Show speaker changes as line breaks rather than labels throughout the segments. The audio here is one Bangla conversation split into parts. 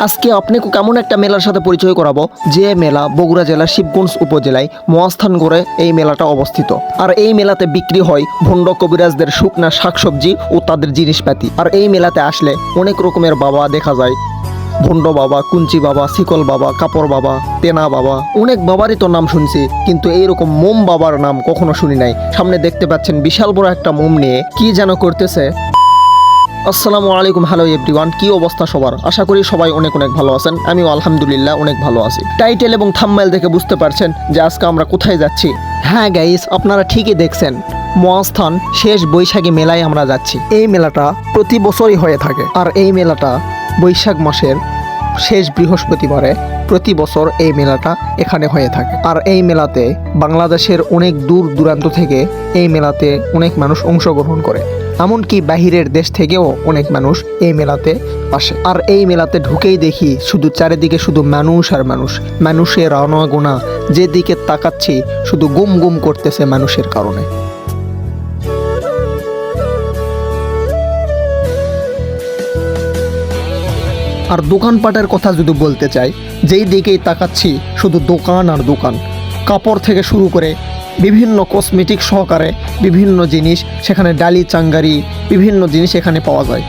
আজকে আপনাকে কেমন একটা মেলার সাথে পরিচয় করাবো, যে মেলা বগুড়া জেলার শিবগঞ্জ উপজেলায় মহাস্থানগড়ে এই মেলাটা অবস্থিত। আর এই মেলাতে বিক্রি হয় ভণ্ড কবিরাজদের শুকনা শাকসবজি ও তাদের জিনিসপাতি। আর এই মেলাতে আসলে অনেক রকমের বাবা দেখা যায়, ভণ্ড বাবা, কুঞ্চি বাবা, শিকল বাবা, কাপড় বাবা, তেনা বাবা, অনেক বাবারই তো নাম শুনছি, কিন্তু এইরকম মোম বাবার নাম কখনো শুনি নাই। সামনে দেখতে পাচ্ছেন বিশাল বড় একটা মোম নিয়ে কি যেন করতেছে। আসসালামু আলাইকুম, হ্যালো এভরিওয়ান, কি অবস্থা সবার? আশা করি সবাই অনেক অনেক ভালো আছেন। আমিও আলহামদুলিল্লাহ অনেক ভালো আছি। টাইটেল এবং থাম্বনেল দেখে বুঝতে পারছেন যে আজকে আমরা কোথায় যাচ্ছি। হ্যাঁ গাইস, আপনারা ঠিকই দেখছেন, মহাস্থান শেষ বৈশাখী মেলায় আমরা যাচ্ছি। এই মেলাটা প্রতি বছরই হয়ে থাকে, আর এই মেলাটা বৈশাখ মাসের শেষ বৃহস্পতিবারে প্রতি বছর এই মেলাটা এখানে হয়ে থাকে। আর এই মেলাতে বাংলাদেশের অনেক দূর দূরান্ত থেকে এই মেলাতে অনেক মানুষ অংশগ্রহণ করে, এমনকি বাহিরের দেশ থেকেও অনেক মানুষ এই মেলাতে আসে। আর এই মেলাতে ঢুকেই দেখি শুধু চারিদিকে শুধু মানুষ আর মানুষ, মানুষের আনাগোনা, যেদিকে তাকাচ্ছি শুধু গুম গুম করতেছে মানুষের কারণে। আর দোকানপাটের কথা যদি বলতে চাই, যেই দিকেই তাকাচ্ছি শুধু দোকান আর দোকান, কাপড় থেকে শুরু করে বিভিন্ন কসমেটিক সহকারে বিভিন্ন জিনিস, সেখানে ডালি চাঙ্গারি বিভিন্ন জিনিস এখানে পাওয়া যায়।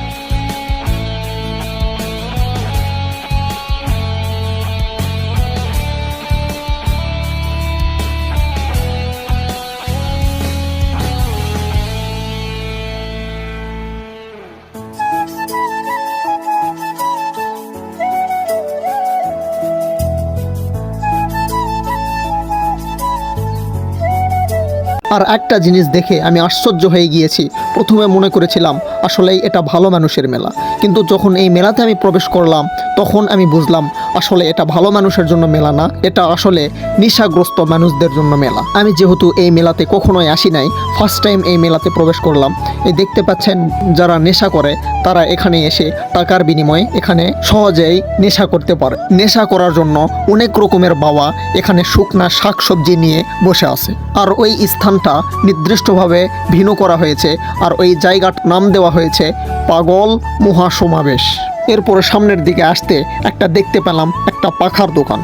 আর একটা জিনিস দেখে আমি আশ্চর্য হয়ে গিয়েছি। প্রথমে মনে করেছিলাম আসলেই এটা ভালো মানুষের মেলা, কিন্তু যখন এই মেলাতে আমি প্রবেশ করলাম তখন আমি বুঝলাম আসলে এটা ভালো মানুষের জন্য মেলা না, এটা আসলে নেশাগ্রস্ত মানুষদের জন্য মেলা। আমি যেহেতু এই মেলাতে কখনোই আসি নাই, ফার্স্ট টাইম এই মেলাতে প্রবেশ করলাম। এই দেখতে পাচ্ছেন যারা নেশা করে তারা এখানে এসে টাকার বিনিময়ে এখানে সহজেই নেশা করতে পারে। নেশা করার জন্য অনেক রকমের বাবা এখানে শুকনা শাকসবজি নিয়ে বসে আছে। আর ওই স্থানটা নির্দিষ্টভাবে ভিন্ন করা হয়েছে, আর ওই জায়গার নাম দেওয়া হয়েছে পাগল মহাসমাবেশ। এরপরে সামনের দিকে আসতে একটা দেখতে পেলাম একটা পাখার দোকান।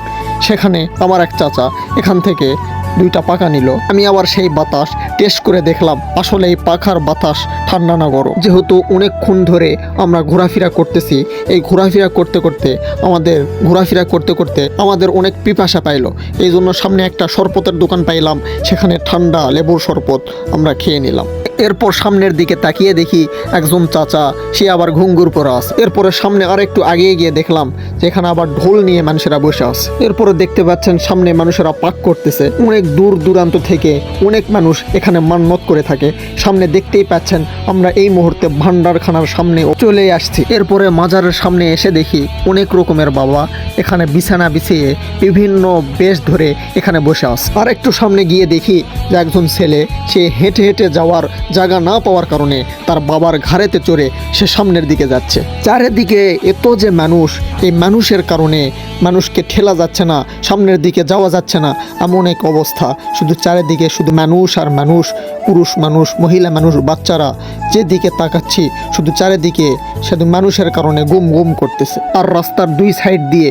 সেখানে আমার এক চাচা এখান থেকে 2টা পাখা নিল। আমি আবার সেই বাতাস টেস্ট করে দেখলাম আসলে এই পাখার বাতাস ঠান্ডা না গরম। যেহেতু অনেকক্ষণ ধরে আমরা ঘোরাফেরা করতেছি, এই ঘোরাফেরা করতে করতে আমাদের অনেক পিপাসা পাইলো। এই জন্য সামনে একটা শরবতের দোকান পাইলাম, সেখানে ঠান্ডা লেবুর শরবত আমরা খেয়ে নিলাম। এরপর সামনের দিকে তাকিয়ে দেখি একজন চাচা, সে আবার ঘুঙ্গুর পরে আছে। এরপরে সামনে আর একটু আগিয়ে গিয়ে দেখলাম যেখানে আবার ঢোল নিয়ে মানুষেরা বসে আছে। এরপরে দেখতে পাচ্ছেন সামনে মানুষেরা পাক করতেছে। অনেক দূর দূরান্ত থেকে অনেক মানুষ এখানে মান্নত করে থাকে। সামনে দেখতেই পাচ্ছেন আমরা এই মুহূর্তে ভান্ডারখানার সামনে চলে আসছি। এরপরে মাজারের সামনে এসে দেখি অনেক রকমের বাবা এখানে বিছানা বিছিয়ে বিভিন্ন বেশ ধরে এখানে বসে আছে। আর একটু সামনে গিয়ে দেখি যে একজন ছেলে, সে হেঁটে হেঁটে যাওয়ার জায়গা না পাওয়ার কারণে তার বাবার ঘাড়েতে চড়ে সে সামনের দিকে যাচ্ছে। চারিদিকে এত যে মানুষ, এই মানুষের কারণে মানুষকে ঠেলা যাচ্ছে না, সামনের দিকে যাওয়া যাচ্ছে না, এমন এক অবস্থা। শুধু চারিদিকে শুধু মানুষ আর মানুষ, পুরুষ মানুষ, মহিলা মানুষ, বাচ্চারা, যেদিকে তাকাচ্ছি শুধু চারিদিকে শুধু মানুষের কারণে গুম গুম করতেছে। আর রাস্তার 2 সাইড দিয়ে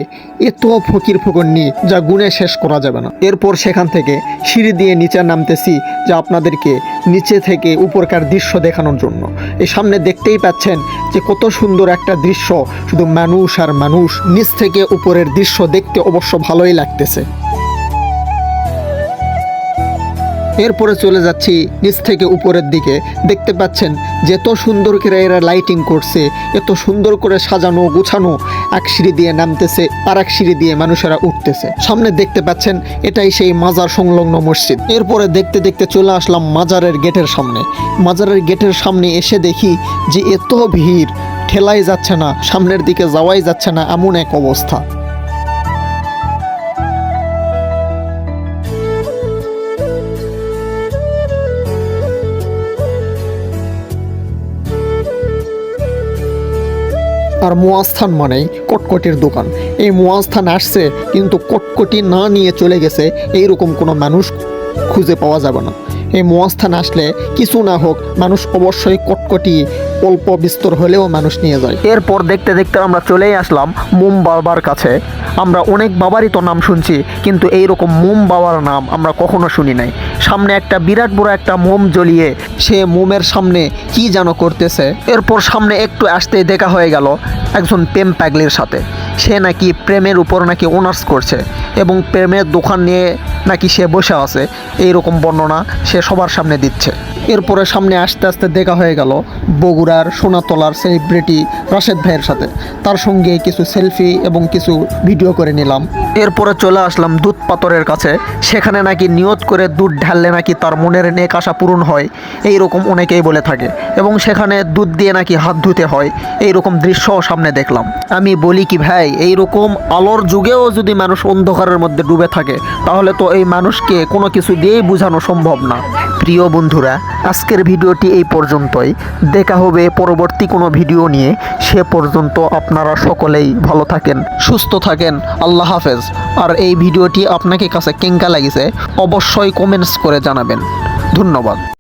এত ফকির ফকরনি যা গুণে শেষ করা যাবে না। এরপর সেখান থেকে সিঁড়ি দিয়ে নিচে নামতেছি যে আপনাদেরকে নিচে থেকে উপরকার দৃশ্য দেখানোর জন্য। এই সামনে দেখতেই পাচ্ছেন যে কত সুন্দর একটা দৃশ্য, শুধু মানুষ আর মানুষ। নিচ থেকে উপরের দৃশ্য দেখতে অবশ্য ভালোই লাগতেছে। এরপরে চলে যাচ্ছি নিচ থেকে উপরের দিকে। দেখতে পাচ্ছেন যে এত সুন্দর করে এরা লাইটিং করছে, এত সুন্দর করে সাজানো গুছানো। এক সিঁড়ি দিয়ে নামতেছে, আর এক সিঁড়ি দিয়ে মানুষেরা উঠতেছে। সামনে দেখতে পাচ্ছেন এটাই সেই মাজার সংলগ্ন মসজিদ। এরপরে দেখতে দেখতে চলে আসলাম মাজারের গেটের সামনে। মাজারের গেটের সামনে এসে দেখি যে এত ভিড়, ঠেলাই যাচ্ছে না, সামনের দিকে যাওয়াই যাচ্ছে না, এমন এক অবস্থা। আর মহাস্থান মানেই কটকটির দোকান। এই মহাস্থান আসছে কিন্তু কটকটি না নিয়ে চলে গেছে এইরকম কোনো মানুষ খুঁজে পাওয়া যাবে না। এই মহাস্থান আসলে কিছু না হোক মানুষ অবশ্যই কটকটি অল্প বিস্তর হলেও মানুষ নিয়ে যায়। এরপর দেখতে দেখতে আমরা চলেই আসলাম মোম বাবার কাছে। আমরা অনেক বাবারই তো নাম শুনছি, কিন্তু এইরকম মোম বাবার নাম আমরা কখনো শুনি নাই। সামনে একটা বিরাট বড় একটা মোম জ্বলিয়ে সে মোমের সামনে কি যেন করতেছে। এরপর সামনে একটু আসতেই দেখা হয়ে গেল একজন প্রেম পাগলির সাথে। সে নাকি প্রেমের উপর নাকি অনার্স করছে এবং প্রেমের দোকান নিয়ে নাকি সে বসে আছে, এইরকম বর্ণনা সে সবার সামনে দিচ্ছে। এরপরে সামনে আসতে আসতে দেখা হয়ে গেল বগুড়ার সোনাতলার সেলিব্রিটি রাশেদ ভাইয়ের সাথে। তার সঙ্গে কিছু সেলফি এবং কিছু ভিডিও করে নিলাম। এরপরে চলে আসলাম দুধ পাথরের কাছে। সেখানে নাকি নিয়ত করে দুধ ঢাললে নাকি তার মনের নেক আশা পূরণ হয়, এইরকম অনেকেই বলে থাকে, এবং সেখানে দুধ দিয়ে নাকি হাত ধুতে হয়, এইরকম দৃশ্যও সামনে দেখলাম। আমি বলি কি ভাই, এইরকম আলোর যুগেও যদি মানুষ অন্ধকারের মধ্যে ডুবে থাকে, তাহলে তো এই মানুষকে কোনো কিছু দিয়েই বোঝানো সম্ভব না। প্রিয় বন্ধুরা, আজকের ভিডিওটি এই পর্যন্তই। দেখা হবে পরবর্তী কোনো ভিডিও নিয়ে। সে পর্যন্ত আপনারা সকলেই ভালো থাকেন, সুস্থ থাকেন। আল্লাহ হাফেজ। আর এই ভিডিওটি আপনাকে কাছে কেঙ্কা লাগিছে অবশ্যই কমেন্টস করে জানাবেন। ধন্যবাদ।